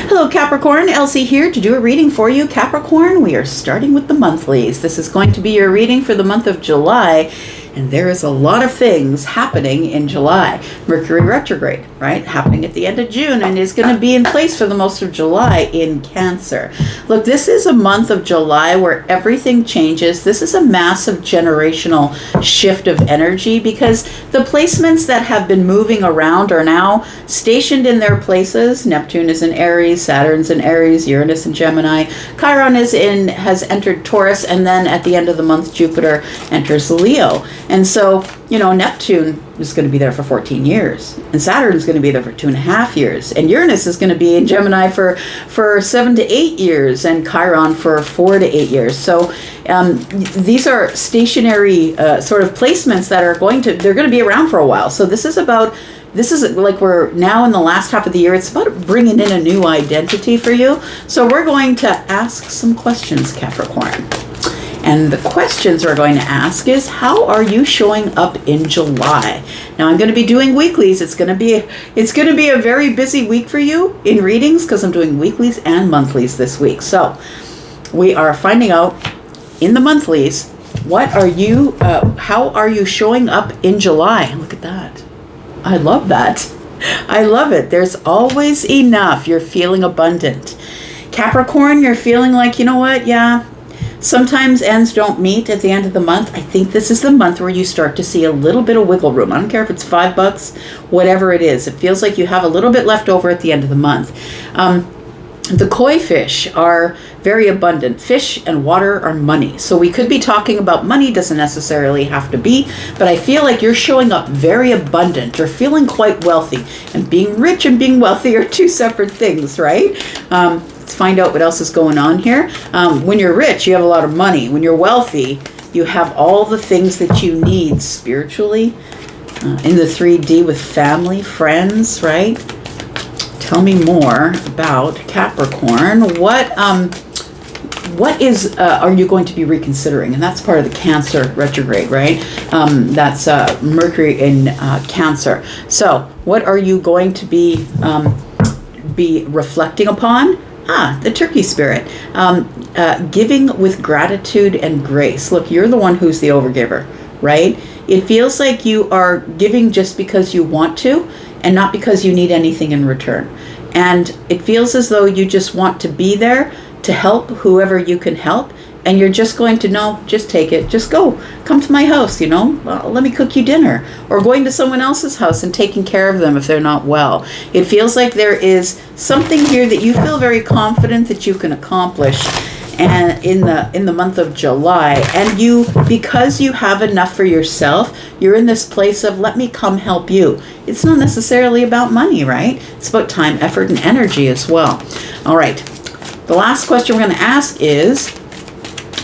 Hello Capricorn, Elsie here to do a reading for you. Capricorn, we are starting with the monthlies. This is going to be your reading for the month of July, and there is a lot of things happening in July. Mercury retrograde, right? Happening at the end of June and is going to be in place for the most of July in Cancer. Look, this is a month of July where everything changes. This is a massive generational shift of energy because the placements that have been moving around are now stationed in their places. Neptune is in Aries, Saturn's in Aries, Uranus in Gemini, Chiron has entered Taurus, and then at the end of the month Jupiter enters Leo. And so, Neptune is going to be there for 14 years, and Saturn is going to be there for 2.5 years, and Uranus is going to be in Gemini for 7 to 8 years, and Chiron for 4 to 8 years. So these are stationary sort of placements that they're going to be around for a while. So this is like we're now in the last half of the year. It's about bringing in a new identity for you. So we're going to ask some questions, Capricorn. And the questions we're going to ask is, how are you showing up in July? Now I'm going to be doing weeklies. It's going to be a very busy week for you in readings because I'm doing weeklies and monthlies this week. So we are finding out in the monthlies, how are you showing up in July? Look at that. I love that. I love it. There's always enough. You're feeling abundant. Capricorn, you're feeling like, you know what? Yeah. Sometimes ends don't meet at the end of the month. I think this is the month where you start to see a little bit of wiggle room. I don't care if it's $5, whatever it is. It feels like you have a little bit left over at the end of the month. The koi fish are very abundant. Fish and water are money. So we could be talking about money, doesn't necessarily have to be, but I feel like you're showing up very abundant. You're feeling quite wealthy. And being rich and being wealthy are two separate things, right? Let's find out what else is going on here. When you're rich, you have a lot of money. When you're wealthy, you have all the things that you need spiritually, in the 3D with family, friends, right? Tell me more about Capricorn. What are you going to be reconsidering? And that's part of the Cancer retrograde, right? That's Mercury in Cancer. So what are you going to be reflecting upon? The turkey spirit. Giving with gratitude and grace. Look, you're the one who's the overgiver, right? It feels like you are giving just because you want to and not because you need anything in return. And it feels as though you just want to be there to help whoever you can help. And you're just going to just take it. Just come to my house, well, let me cook you dinner. Or going to someone else's house and taking care of them if they're not well. It feels like there is something here that you feel very confident that you can accomplish and in the month of July. And because you have enough for yourself, you're in this place of, let me come help you. It's not necessarily about money, right? It's about time, effort, and energy as well. All right. The last question we're going to ask is,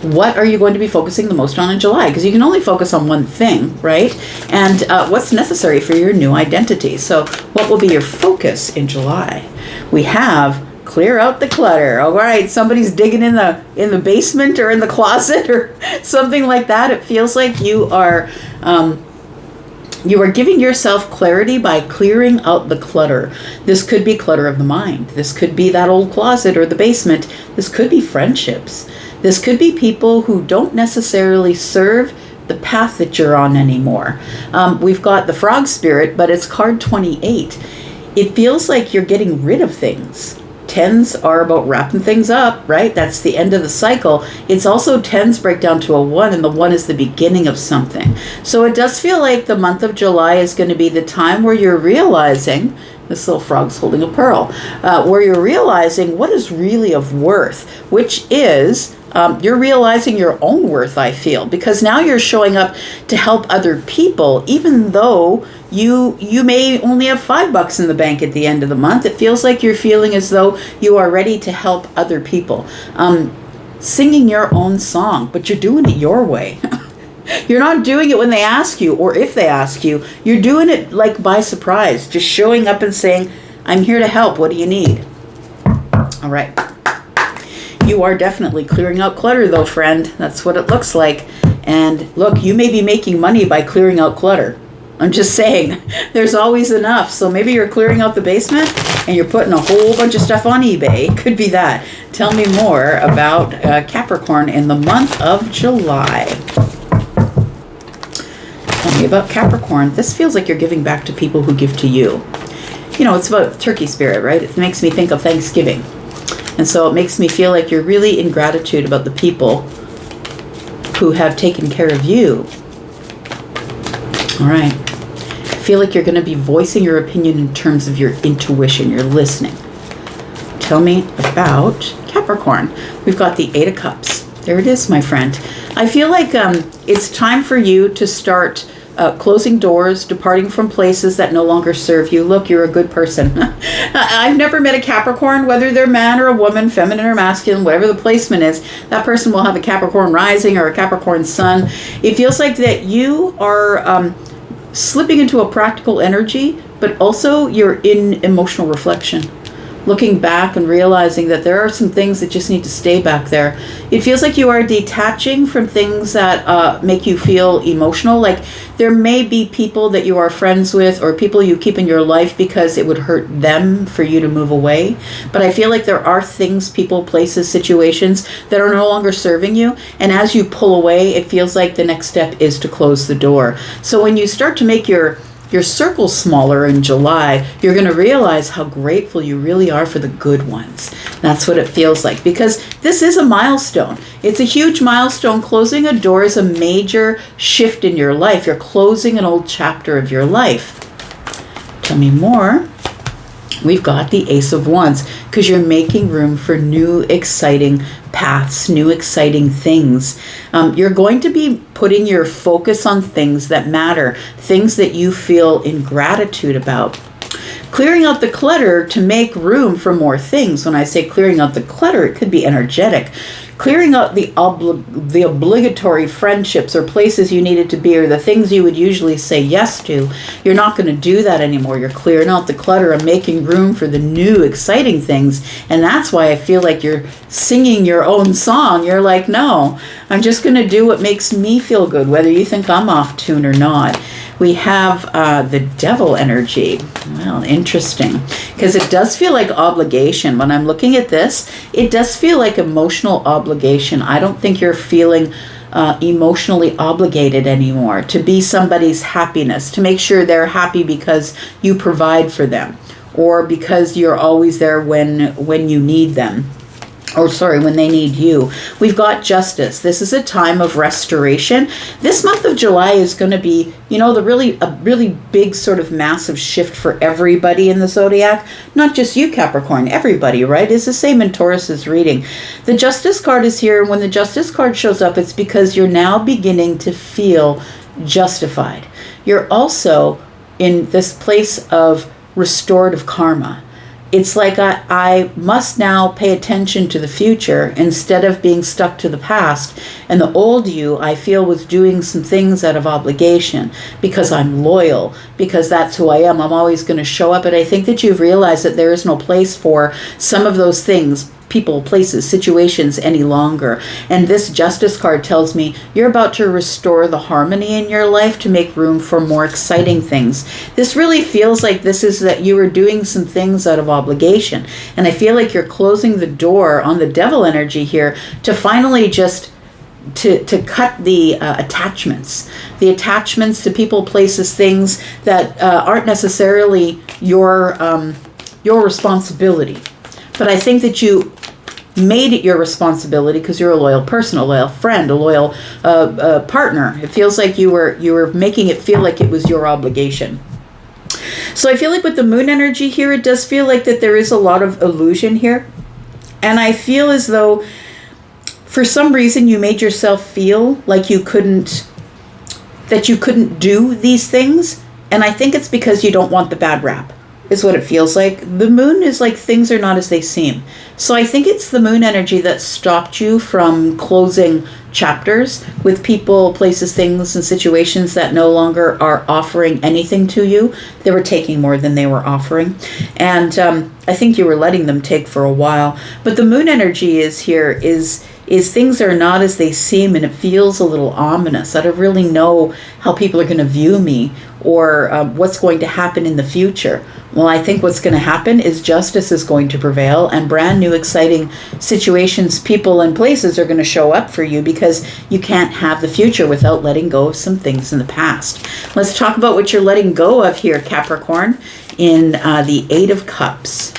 what are you going to be focusing the most on in July? Because you can only focus on one thing, right? And what's necessary for your new identity? So what will be your focus in July? We have clear out the clutter. All right, somebody's digging in the basement or in the closet or something like that. It feels like you are giving yourself clarity by clearing out the clutter. This could be clutter of the mind. This could be that old closet or the basement. This could be friendships. This could be people who don't necessarily serve the path that you're on anymore. We've got the frog spirit, but it's card 28. It feels like you're getting rid of things. Tens are about wrapping things up, right? That's the end of the cycle. It's also tens break down to a 1, and the 1 is the beginning of something. So it does feel like the month of July is going to be the time where you're realizing, this little frog's holding a pearl, where you're realizing what is really of worth, which is you're realizing your own worth, I feel, because now you're showing up to help other people, even though you may only have $5 in the bank at the end of the month. It feels like you're feeling as though you are ready to help other people. Singing your own song, but you're doing it your way. You're not doing it when they ask you or if they ask you. You're doing it like by surprise, just showing up and saying, I'm here to help. What do you need? All right. You are definitely clearing out clutter though, friend. That's what it looks like. And look, you may be making money by clearing out clutter. I'm just saying, there's always enough. So maybe you're clearing out the basement and you're putting a whole bunch of stuff on eBay. Could be that. Tell me more about Capricorn in the month of July. Tell me about Capricorn. This feels like you're giving back to people who give to you. You know, it's about turkey spirit, right? It makes me think of Thanksgiving. And so it makes me feel like you're really in gratitude about the people who have taken care of you. All right. I feel like you're going to be voicing your opinion in terms of your intuition. You're listening. Tell me about Capricorn. We've got the 8 of Cups. There it is, my friend. I feel like it's time for you to start closing doors, departing from places that no longer serve you. Look, you're a good person. I've never met a Capricorn, whether they're man or a woman, feminine or masculine, whatever the placement is, that person will have a Capricorn rising or a Capricorn sun. It feels like that you are slipping into a practical energy, but also you're in emotional reflection. Looking back and realizing that there are some things that just need to stay back there. It feels like you are detaching from things that make you feel emotional. Like there may be people that you are friends with or people you keep in your life because it would hurt them for you to move away. But I feel like there are things, people, places, situations that are no longer serving you. And as you pull away, it feels like the next step is to close the door. So when you start to make your circle smaller in July, you're going to realize how grateful you really are for the good ones. That's what it feels like, because this is a milestone. It's a huge milestone. Closing a door is a major shift in your life. You're closing an old chapter of your life. Tell me more. We've got the Ace of Wands, because you're making room for new exciting paths, new exciting things. You're going to be putting your focus on things that matter, things that you feel in gratitude about. Clearing out the clutter to make room for more things. When I say clearing out the clutter, it could be energetic. Clearing out the obligatory friendships or places you needed to be or the things you would usually say yes to. You're not going to do that anymore. You're clearing out the clutter and making room for the new exciting things. And that's why I feel like you're singing your own song. You're like, no, I'm just going to do what makes me feel good, whether you think I'm off tune or not. We have the devil energy. Well, interesting, because it does feel like obligation. When I'm looking at this, it does feel like emotional obligation. I don't think you're feeling emotionally obligated anymore to be somebody's happiness, to make sure they're happy because you provide for them or because you're always there when you need them. When they need you. We've got justice. This is a time of restoration. This month of July is going to be, a really big sort of massive shift for everybody in the zodiac. Not just you, Capricorn, everybody, right? It's the same in Taurus's reading. The justice card is here. And when the justice card shows up, it's because you're now beginning to feel justified. You're also in this place of restorative karma. It's like I must now pay attention to the future instead of being stuck to the past. And the old you, I feel, was doing some things out of obligation because I'm loyal, because that's who I am. I'm always going to show up. And I think that you've realized that there is no place for some of those things, people, places, situations any longer. And this justice card tells me you're about to restore the harmony in your life to make room for more exciting things. This really feels like this is that you were doing some things out of obligation. And I feel like you're closing the door on the devil energy here to finally just to cut the attachments to people, places, things that aren't necessarily your responsibility. But I think that you made it your responsibility because you're a loyal person, a loyal friend, a loyal partner. It feels like you were making it feel like it was your obligation. So I feel like with the moon energy here, it does feel like that there is a lot of illusion here. And I feel as though for some reason you made yourself feel like you couldn't do these things. And I think it's because you don't want the bad rap. Is what it feels like. The moon is like things are not as they seem. So I think it's the moon energy that stopped you from closing chapters with people, places, things, and situations that no longer are offering anything to you. They were taking more than they were offering. And I think you were letting them take for a while. But the moon energy is here is is things are not as they seem, and it feels a little ominous. I don't really know how people are going to view me, or what's going to happen in the future. Well, I think what's going to happen is justice is going to prevail, and brand new exciting situations, people, and places are going to show up for you, because you can't have the future without letting go of some things in the past. Let's talk about what you're letting go of here, Capricorn, in the Eight of Cups.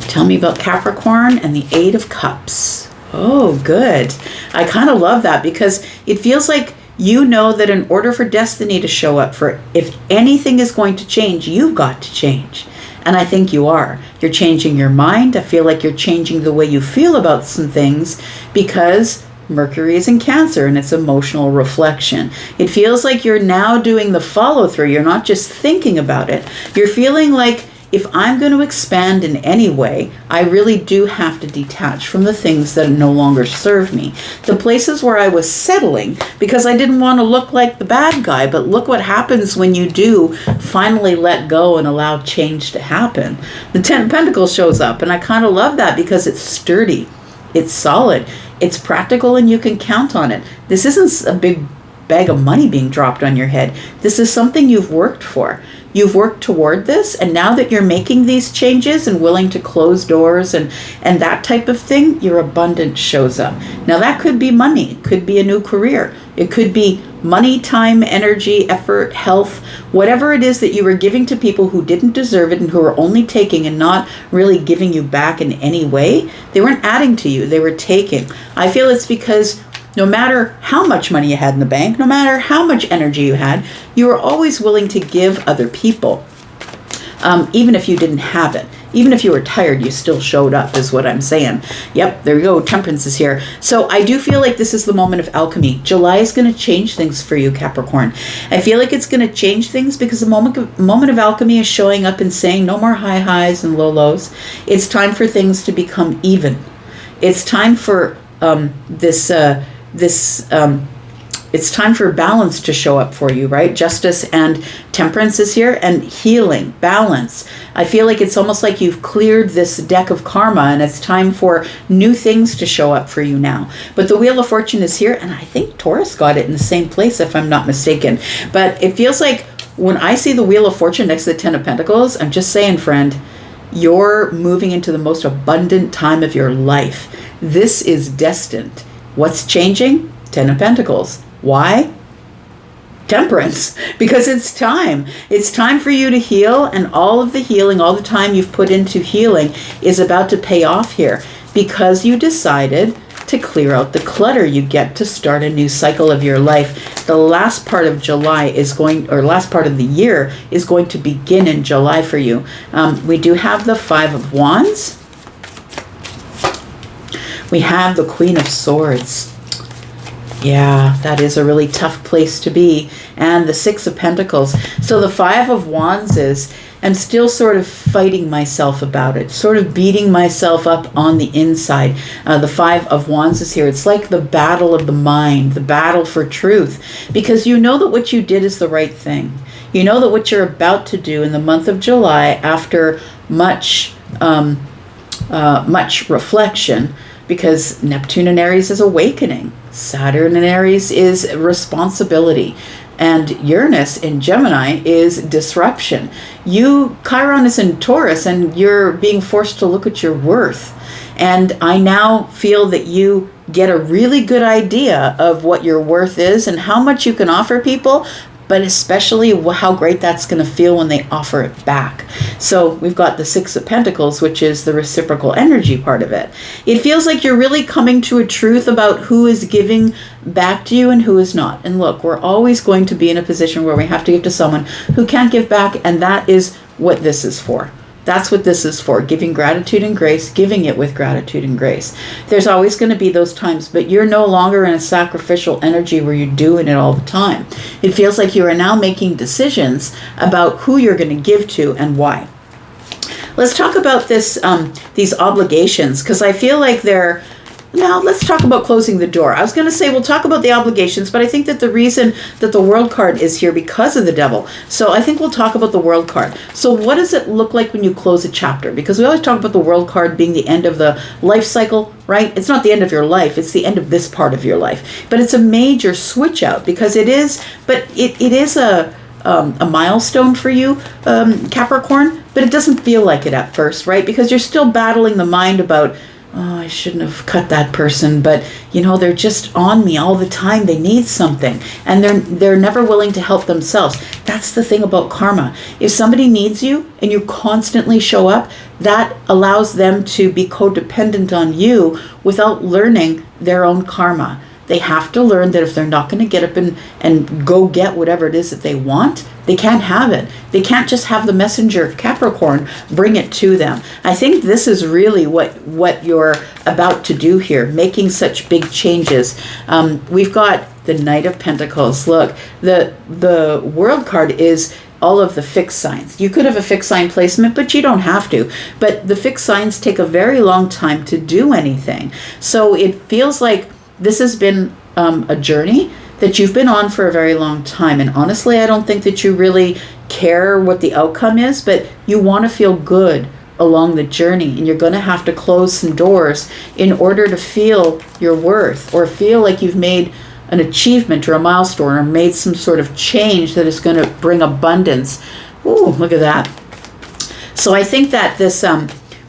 Tell me about Capricorn and the Eight of Cups. Oh, good. I kind of love that, because it feels like you know that in order for destiny to show up, for if anything is going to change, you've got to change. And I think you are. You're changing your mind. I feel like you're changing the way you feel about some things, because Mercury is in Cancer and it's emotional reflection. It feels like you're now doing the follow through. You're not just thinking about it. You're feeling like, if I'm going to expand in any way, I really do have to detach from the things that no longer serve me. The places where I was settling because I didn't want to look like the bad guy, but look what happens when you do finally let go and allow change to happen. The Ten of Pentacles shows up, and I kind of love that because it's sturdy, it's solid, it's practical, and you can count on it. This isn't a big bag of money being dropped on your head. This is something you've worked for. You've worked toward this, and now that you're making these changes and willing to close doors and that type of thing, your abundance shows up. Now that could be money, it could be a new career, it could be money, time, energy, effort, health, whatever it is that you were giving to people who didn't deserve it and who were only taking and not really giving you back in any way. They weren't adding to you, they were taking. I feel it's because no matter how much money you had in the bank, no matter how much energy you had, you were always willing to give other people, even if you didn't have it. Even if you were tired, you still showed up, is what I'm saying. Yep, there you go. Temperance is here. So I do feel like this is the moment of alchemy. July is going to change things for you, Capricorn. I feel like it's going to change things because the moment of alchemy is showing up and saying no more high highs and low lows. It's time for things to become even. It's time for it's time for balance to show up for you, right? Justice and temperance is here, and healing, balance. I feel like it's almost like you've cleared this deck of karma, and it's time for new things to show up for you now. But the Wheel of Fortune is here, and I think Taurus got it in the same place, if I'm not mistaken. But it feels like when I see the Wheel of Fortune next to the Ten of Pentacles, I'm just saying, friend, you're moving into the most abundant time of your life. This is destined. What's changing? Ten of Pentacles. Why? Temperance. Because it's time. It's time for you to heal, and all of the healing, all the time you've put into healing is about to pay off here because you decided to clear out the clutter. You get to start a new cycle of your life. The last part of July is last part of the year is going to begin in July for you. We do have the Five of Wands. We have the Queen of Swords. Yeah, that is a really tough place to be. And the Six of Pentacles. So the Five of Wands is, I'm still sort of fighting myself about it, sort of beating myself up on the inside. The Five of Wands is here. It's like the battle of the mind, the battle for truth, because you know that what you did is the right thing. You know that what you're about to do in the month of July, after much reflection, because Neptune in Aries is awakening. Saturn in Aries is responsibility. And Uranus in Gemini is disruption. Chiron is in Taurus, and you're being forced to look at your worth. And I now feel that you get a really good idea of what your worth is and how much you can offer people, but especially how great that's going to feel when they offer it back. So we've got the Six of Pentacles, which is the reciprocal energy part of it. It feels like you're really coming to a truth about who is giving back to you and who is not. And look, we're always going to be in a position where we have to give to someone who can't give back, and that is what this is for. That's what this is for, giving gratitude and grace, giving it with gratitude and grace. There's always going to be those times, but you're no longer in a sacrificial energy where you're doing it all the time. It feels like you are now making decisions about who you're going to give to and why. Let's talk about these obligations, because I feel like they're Now, let's talk about closing the door. I was going to say we'll talk about the obligations, but I think that the reason that the World card is here because of the devil. So I think we'll talk about the World card. So what does it look like when you close a chapter? Because we always talk about the World card being the end of the life cycle, right? It's not the end of your life. It's the end of this part of your life. But it's a major switch out because it is, but it is a milestone for you, Capricorn, but it doesn't feel like it at first, right? Because you're still battling the mind about, oh, I shouldn't have cut that person, but they're just on me all the time. They need something, and they're never willing to help themselves. That's the thing about karma. If somebody needs you and you constantly show up, that allows them to be codependent on you without learning their own karma. They have to learn that if they're not going to get up and go get whatever it is that they want, they can't have it. They can't just have the messenger, Capricorn, bring it to them. I think this is really what you're about to do here, making such big changes. We've got the Knight of Pentacles. Look, the World card is all of the fixed signs. You could have a fixed sign placement, but you don't have to. But the fixed signs take a very long time to do anything. So it feels like this has been a journey that you've been on for a very long time. And honestly, I don't think that you really care what the outcome is, but you want to feel good along the journey. And you're going to have to close some doors in order to feel your worth or feel like you've made an achievement or a milestone or made some sort of change that is going to bring abundance. Ooh, look at that. So I think that this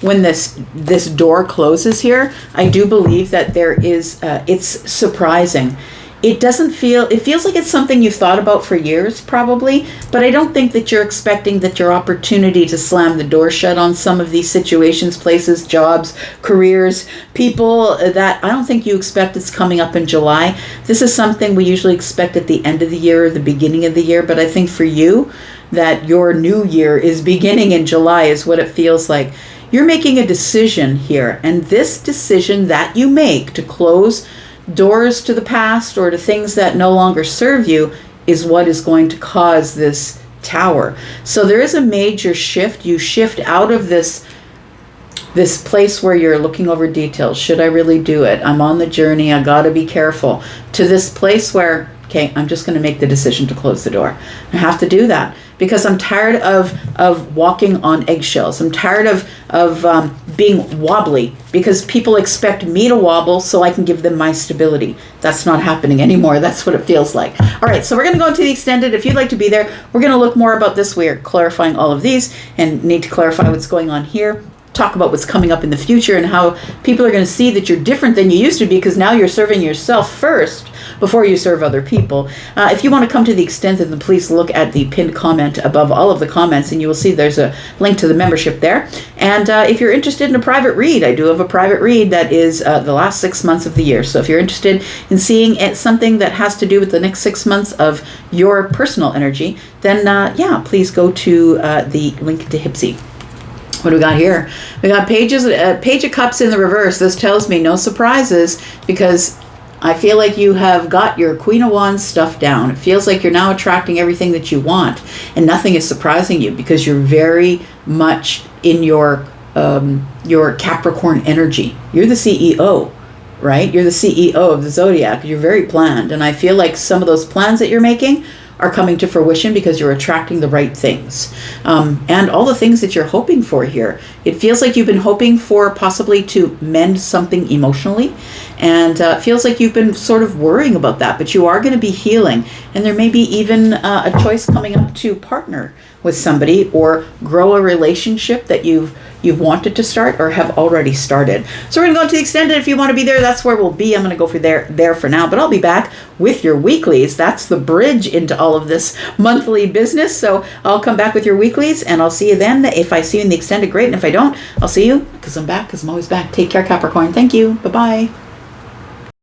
when this door closes here, I do believe that there is, it's surprising. It feels like it's something you've thought about for years probably, but I don't think that you're expecting that your opportunity to slam the door shut on some of these situations, places, jobs, careers, people, that I don't think you expect it's coming up in July. This is something we usually expect at the end of the year or the beginning of the year, but I think for you that your new year is beginning in July is what it feels like. You're making a decision here, and this decision that you make to close doors to the past or to things that no longer serve you is what is going to cause this Tower. So there is a major shift. You shift out of this place where you're looking over details. Should I really do it? I'm on the journey. I got to be careful. To this place where, okay, I'm just going to make the decision to close the door. I have to do that because I'm tired of walking on eggshells. I'm tired of being wobbly because people expect me to wobble so I can give them my stability. That's not happening anymore. That's what it feels like. All right, so we're going to go into the extended. If you'd like to be there, we're going to look more about this. We are clarifying all of these and need to clarify what's going on here. Talk about what's coming up in the future and how people are going to see that you're different than you used to be because now you're serving yourself first before you serve other people. If you want to come to the extended, then please look at the pinned comment above all of the comments and you will see there's a link to the membership there. And if you're interested in a private read, I do have a private read that is the last 6 months of the year. So if you're interested in seeing something that has to do with the next 6 months of your personal energy, then yeah, please go to the link to Hypsee. What do we got here? We got Page of Cups in the reverse. This tells me no surprises because I feel like you have got your Queen of Wands stuff down. It feels like you're now attracting everything that you want and nothing is surprising you because you're very much in your Capricorn energy. You're the CEO, right? You're the CEO of the Zodiac. You're very planned. And I feel like some of those plans that you're making are coming to fruition because you're attracting the right things. And all the things that you're hoping for here. It feels like you've been hoping for possibly to mend something emotionally. And it feels like you've been sort of worrying about that, but you are going to be healing. And there may be even a choice coming up to partner with somebody or grow a relationship that you've wanted to start or have already started. So we're going to go into the extended. If you want to be there, that's where we'll be. I'm going to go for there for now, but I'll be back with your weeklies. That's the bridge into all of this monthly business. So I'll come back with your weeklies and I'll see you then. If I see you in the extended, great. And if I don't, I'll see you because I'm back because I'm always back. Take care, Capricorn. Thank you. Bye-bye.